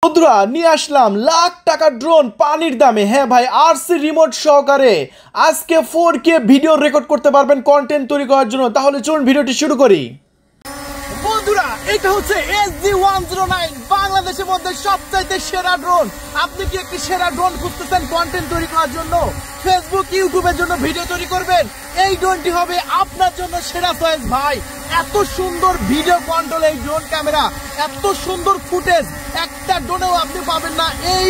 বন্ধুরা নিয়ে আসলাম লাখ টাকার ড্রোন পানির দামে। হ্যাঁ ভাই, আরসি রিমোট সহকারে আজকে 4K ভিডিও রেকর্ড করতে পারবেন কন্টেন্ট তৈরি করার জন্য। তাহলে চলুন ভিডিওটি শুরু করি। বন্ধুরা এটা হচ্ছে SG-109, বাংলাদেশের মধ্যে সবচাইতে সেরা ড্রোন। আপনি কি একটি সেরা ড্রোন খুঁজতেছেন কন্টেন্ট তৈরি করার জন্য, ফেসবুক ইউটিউবের জন্য ভিডিও তৈরি করবেন? এই ড্রোনটি হবে আপনার জন্য সেরা চয়েস ভাই। এত সুন্দর ভিডিও কন্ট্রোল এই ড্রোন ক্যামেরা, এত সুন্দর ফুটেজ একটা ড্রোনেও আপনি পাবেন না এই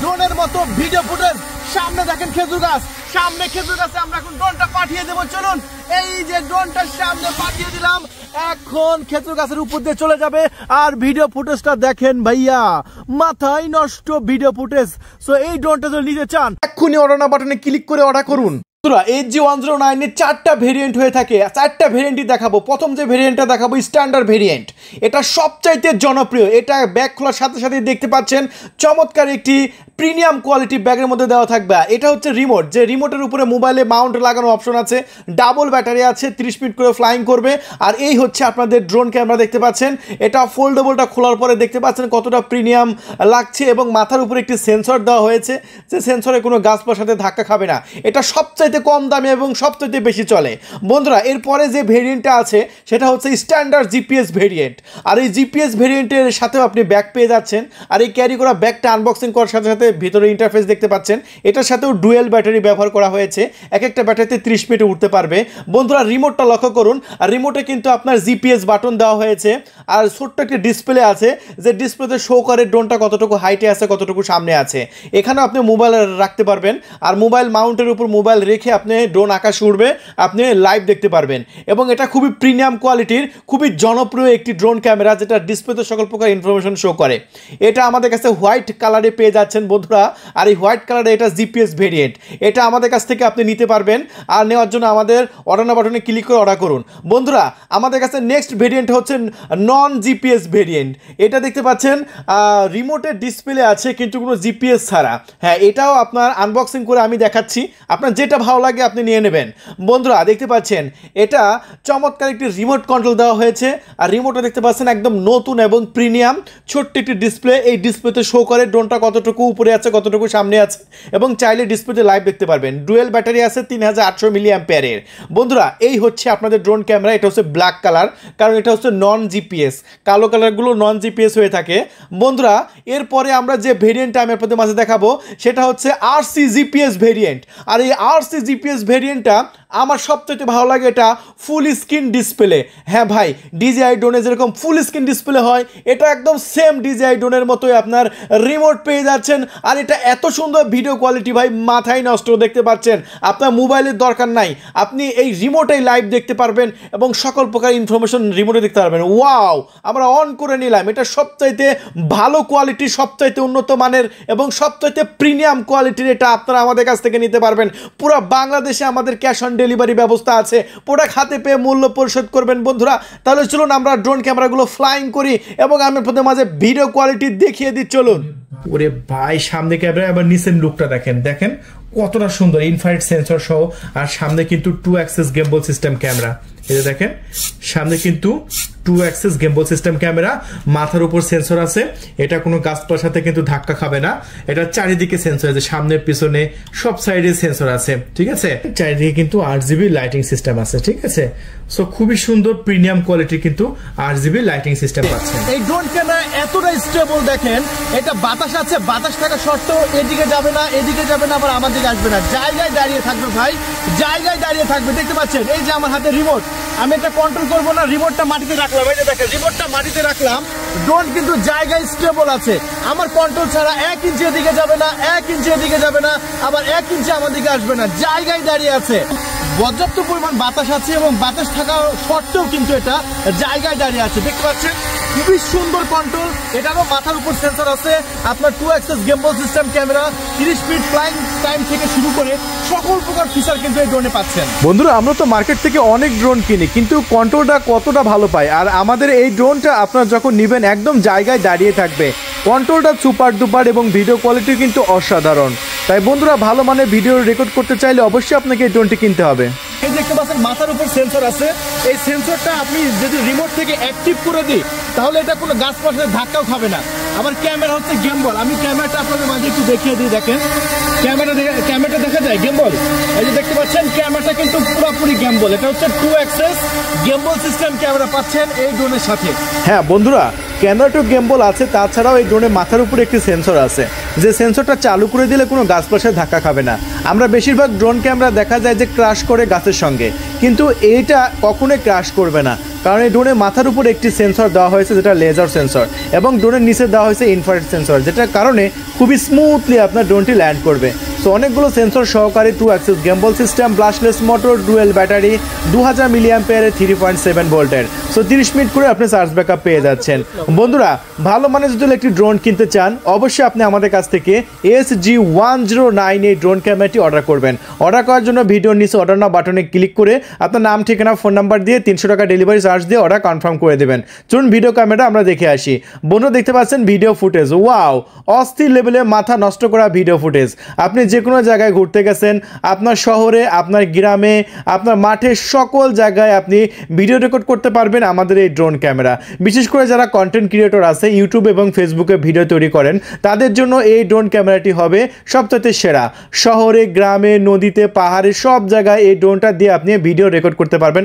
ড্রোনের মতো ভিডিও ফুটেজ। সামনে দেখেন খেজুর গাছ, সামনে খেজুর গাছে আমরা এখন ড্রোনটা পাঠিয়ে দেবো। চলুন, এই যে ড্রোনটার সামনে পাঠিয়ে দিলাম, এখন খেজুর গাছের উপর দিয়ে চলে যাবে। আর ভিডিও ফুটেজটা দেখেন ভাইয়া, মাথায় নষ্ট ভিডিও ফুটেজ। সো এই ড্রোনটা যদি নিতে চান এক্ষুনি অর্ডার নাও বাটনে ক্লিক করে অর্ডার করুন। SG-109 এর 4টা ভেরিয়েন্ট হয়ে থাকে, 4টা ভেরিয়েন্টই দেখাবো। প্রথম যে ভেরিয়েন্টটা দেখাবো স্ট্যান্ডার্ড ভেরিয়েন্ট, এটা সবচাইতে জনপ্রিয়। এটা ব্যাগ খোলার সাথে সাথে দেখতে পাচ্ছেন চমৎকার একটি প্রিমিয়াম কোয়ালিটি ব্যাগের মধ্যে দেওয়া থাকবে। এটা হচ্ছে রিমোট, যে রিমোটের উপরে মোবাইলে মাউন্ট লাগানো অপশন আছে, ডাবল ব্যাটারি আছে, 30 মিনিট করে ফ্লাইং করবে। আর এই হচ্ছে আপনাদের ড্রোন ক্যামেরা দেখতে পাচ্ছেন, এটা ফোল্ডেবলটা খোলার পরে দেখতে পাচ্ছেন কতটা প্রিমিয়াম লাগছে। এবং মাথার উপরে একটি সেন্সর দেওয়া হয়েছে, যে সেন্সরে কোনো গাছপালার সাথে ধাক্কা খাবে না। এটা সবচাইতে কম দামে এবং সবচাইতে বেশি চলে। বন্ধুরা এরপরে যে ভেরিয়েন্টটা আছে সেটা হচ্ছে স্ট্যান্ডার্ড জিপিএস ভেরিয়েন্ট। আর এই জিপিএস ভেরিয়েন্টের সাথেও আপনি ব্যাগ পেয়ে যাচ্ছেন। আর এই ক্যারি করা ব্যাগটা আনবক্সিং করার সাথে সাথে ভিতরে ইন্টারফেস দেখতে পাচ্ছেন, এটার সাথেও ডুয়েল ব্যাটারি ব্যবহার করা হয়েছে। এক একটা ব্যাটারিতে 30 মিনিটে উঠতে পারবে। বন্ধুরা রিমোটটা লক্ষ্য করুন, আর রিমোটে কিন্তু আপনার জিপিএস বাটন দেওয়া হয়েছে। আর ছোট্ট একটি ডিসপ্লে আছে, যে ডিসপ্লেতে শো করে ড্রোনটা কতটুকু হাইটে আছে, কতটুকু সামনে আছে। এখানেও আপনি মোবাইল রাখতে পারবেন, আর মোবাইল মাউন্টের উপর মোবাইল রেখে আপনি ড্রোন আকাশে উড়বে, আপনি লাইভ দেখতে পারবেন। এবং এটা খুবই প্রিমিয়াম কোয়ালিটির, খুবই জনপ্রিয় একটি ড্রোন ক্যামেরা, যেটা ডিসপ্লেতে সকল প্রকার ইনফরমেশন শো করে। এটা আমাদের কাছে হোয়াইট কালারে পেয়ে যাচ্ছেন বন্ধুরা। আর এই হোয়াইট কালারে এটা জিপিএস ভেরিয়েন্ট, এটা আমাদের কাছ থেকে আপনি নিতে পারবেন। আর নেওয়ার জন্য আমাদের অর্ডার নাও বাটনে ক্লিক করে অর্ডার করুন। বন্ধুরা আমাদের কাছে নেক্সট ভেরিয়েন্ট হচ্ছে নন জিপিএস ভেরিয়েন্ট। এটা দেখতে পাচ্ছেন রিমোটের ডিসপ্লে আছে কিন্তু কোনো জিপিএস ছাড়া। হ্যাঁ, এটাও আপনার আনবক্সিং করে আমি দেখাচ্ছি, আপনার যেটা ভালো লাগে আপনি নিয়ে নেবেন। বন্ধুরা দেখতে পাচ্ছেন এটা চমৎকার একটি রিমোট কন্ট্রোল দেওয়া হয়েছে। আর রিমোটে দেখতে পাচ্ছেন একদম নতুন এবং প্রিমিয়াম ছোট্ট একটি ডিসপ্লে। এই ডিসপ্লেতে শো করে ড্রোনটা কতটুকু উপরে আছে, কতটুকু সামনে আছে, এবং চাইলে ডিসপ্লেতে লাইভ দেখতে পারবেন। ডুয়েল ব্যাটারি আছে 3800 মিলিঅ্যাম্পিয়ারের। বন্ধুরা এই হচ্ছে আপনাদের ড্রোন ক্যামেরা। এটা হচ্ছে ব্ল্যাক কালার, কারণ এটা হচ্ছে নন জিপিএস। কালো কালারগুলো নন জিপিএস হয়ে থাকে। বন্ধুরা এরপরে আমরা যে ভেরিয়েন্টটা আমি আপনাদের মাঝে দেখাবো সেটা হচ্ছে আরসি জিপিএস ভেরিয়েন্ট। আর এই আরসি জিপিএস ভেরিয়েন্টটা আমার সবচেয়ে ভালো লাগে, এটা ফুল স্ক্রিন ডিসপ্লে। হ্যাঁ ভাই, ডিজিআই ড্রোনে যেরকম ফুল স্ক্রিন ডিসপ্লে হয়, এটা একদম সেম ডিজিআই ড্রোনের মতোই আপনার রিমোট পেয়ে যাচ্ছেন। আর এটা এত সুন্দর ভিডিও কোয়ালিটি ভাই, মাথায় নষ্ট। দেখতে পাচ্ছেন আপনার মোবাইলের দরকার নাই, আপনি এই রিমোটেই লাইভ দেখতে পারবেন এবং সকল প্রকার ইনফরমেশন রিমোটে দেখতে পারবেন। ওয়াও, আমরা অন করে নিলাম। এটা সবচাইতে ভালো কোয়ালিটি, সবচাইতে উন্নত মানের এবং সবচাইতে প্রিমিয়াম কোয়ালিটির। এটা আপনারা আমাদের কাছ থেকে নিতে পারবেন। পুরো বাংলাদেশে আমাদের ক্যাশ অন ডেলিভারি ব্যবস্থা আছে, প্রোডাক্ট হাতে পেয়ে মূল্য পরিশোধ করবেন। বন্ধুরা তাহলে চলুন আমরা ড্রোন ক্যামেরাগুলো ফ্লাইং করি এবং আমি আপনাদের মাঝে ভিডিও কোয়ালিটি দেখিয়ে দিই। চলুন। ওরে ভাই, সামনে ক্যামেরা, আবার নিচের লুকটা দেখেন, দেখেন কতটা সুন্দর ইনফ্রারেড সেন্সর সহ। আর সামনে কিন্তু 2 অ্যাক্সেস গিম্বল সিস্টেম ক্যামেরা। এই যে দেখেন সামনে কিন্তু 2 অ্যাক্সেস গিম্বল সিস্টেম ক্যামেরা, মাথার উপর সেন্সর আছে। এটা কোনো গাছপালার সাথে কিন্তু ধাক্কা খাবে না। এটা চারিদিকে সেন্সর আছে, সামনে পিছনে সব সাইডে সেন্সর আছে, ঠিক আছে। চারিদিকে কিন্তু 8GB লাইটিং সিস্টেম আছে, ঠিক আছে। সো খুবই সুন্দর প্রিমিয়াম কোয়ালিটি কিন্তু 8GB লাইটিং সিস্টেম পাচ্ছেন। এই ড্রোন ক্যামেরা এতটা স্টেবল দেখেন, এটা বাতাস আছে, বাতাস থাকা সত্ত্বেও এদিকে যাবে না, এদিকে যাবে না, আবার আমার দিকে আসবে না, জায়গায় দাঁড়িয়ে থাকবে ভাই, জায়গায় দাঁড়িয়ে থাকবে। দেখতে পাচ্ছেন এই যে আমার হাতে রিমোট, আমি এটা কন্ট্রোল করবো না, রিমোটটা মাটিতে রাখলাম। এই যে দেখেন রিমোটটা মাটিতে রাখলাম, ড্রোন কিন্তু জায়গায় স্টেবল আছে। আমার কন্ট্রোল ছাড়া 1 ইঞ্চি এদিকে যাবে না, 1 ইঞ্চি এদিকে যাবে না, আবার 1 ইঞ্চি আমার দিকে আসবে না, জায়গায় দাঁড়িয়ে আছে। পর্যাপ্ত পরিমাণ বাতাস আছে এবং বাতাস থাকা সত্ত্বেও কিন্তু এটা জায়গায় দাঁড়িয়ে আছে। দেখতে পাচ্ছেন খুবই সুন্দর কন্ট্রোল। এটারও মাথার উপর সেন্সর আছে, আপনার 2 access gimbal system camera, 30 minute flying time থেকে শুরু করে সকল প্রকার ফিচার কিন্তু এই ড্রোনে পাচ্ছেন। বন্ধুরা আমরা তো মার্কেট থেকে অনেক ড্রোন কিনি, কিন্তু কন্ট্রোলটা কতটা ভালো পাই। আর আমাদের এই ড্রোনটা আপনারা যখন নেবেন একদম জায়গায় দাঁড়িয়ে থাকবে, কন্ট্রোলটা সুপার ডুপার এবং ভিডিও কোয়ালিটি কিন্তু অসাধারণ। তাই বন্ধুরা ভালো মানের ভিডিও রেকর্ড করতে চাইলে অবশ্যই আপনাকে এই ড্রোনটি কিনতে হবে। এই দেখতে পাচ্ছেন মাথার উপর সেন্সর আছে, এই সেন্সরটা আপনি যদি রিমোট থেকে অ্যাক্টিভ করে দিই তাহলে এটা কোনো গাছপালার ধাক্কাও খাবে না। আবার ক্যামেরা হচ্ছে গিম্বল। আমি ক্যামেরাটা আপনাদের মাঝে একটু দেখিয়ে দিই, দেখেন ক্যামেরাটা দেখা যায় গিম্বল। এই যে দেখতে পাচ্ছেন ক্যামেরাটা কিন্তু পুরোপুরি গিম্বল। এটা হচ্ছে 2 অ্যাক্সেস গিম্বল সিস্টেম ক্যামেরা পাচ্ছেন এই ড্রোনের সাথে। হ্যাঁ বন্ধুরা, ক্যামেরা টু গিম্বল আছে, তাছাড়াও এই ড্রোনের মাথার উপরে একটি সেন্সর আছে, যে সেন্সরটা চালু করে দিলে কোনো গাছপাশে ধাক্কা খাবে না। আমরা বেশিরভাগ ড্রোন ক্যামেরা দেখা যায় যে ক্রাশ করে গাছের সঙ্গে, কিন্তু এইটা কখনোই ক্রাশ করবে না, কারণ এই ড্রোনের মাথার উপর একটি সেন্সর দেওয়া হয়েছে যেটা লেজার সেন্সর, এবং ড্রোনের নিচে দেওয়া হয়েছে ইনফ্রারেড সেন্সর, যেটার কারণে খুবই স্মুথলি আপনার ড্রোনটি ল্যান্ড করবে। সো অনেকগুলো সেন্সর সহকারে 2 access gimbal system, ব্লাস্টলেস motor, dual battery, 2000 মিলিঅ্যাম্পিয়ারের 3.7 ভোল্টের। সো 30 মিনিট করে আপনি চার্জ ব্যাকআপ পেয়ে যাচ্ছেন। বন্ধুরা, ভালো মানের যদি একটি ড্রোন কিনতে চান, অবশ্যই আপনি আমাদের কাছ থেকে SG-109 এই ড্রোন ক্যামেরাটি অর্ডার করবেন। অর্ডার করার জন্য ভিডিওর নিচে অর্ডার নাও বাটনে ক্লিক করে আপনার নাম, ঠিকানা, ফোন নাম্বার দিয়ে 300 টাকা ডেলিভারি চার্জ দিয়ে অর্ডার কনফার্ম করে দেবেন। চলুন ভিডিও ক্যামেরা আমরা দেখে আসি। বন্ধুরা দেখতে পাচ্ছেন ভিডিও ফুটেজ, ওয়াও, অস্থির লেভেলে মাথা নষ্ট করা ভিডিও ফুটেজ। আপনি যে কোনো জায়গায় ঘুরতে গেছেন, আপনার শহরে, আপনার গ্রামে, আপনার মাঠে, সকল জায়গায় আপনি ভিডিও রেকর্ড করতে পারবেন আমাদের এই ড্রোন ক্যামেরা। বিশেষ করে যারা কন্টেন্ট ক্রিয়েটর আছে, ইউটিউব এবং ফেসবুকে ভিডিও তৈরি করেন, তাদের জন্য এই ড্রোন ক্যামেরাটি হবে সবচেয়ে সেরা। শহরে, গ্রামে, নদীতে, পাহাড়ে, সব জায়গায় এই ড্রোনটা দিয়ে আপনি ভিডিও রেকর্ড করতে পারবেন।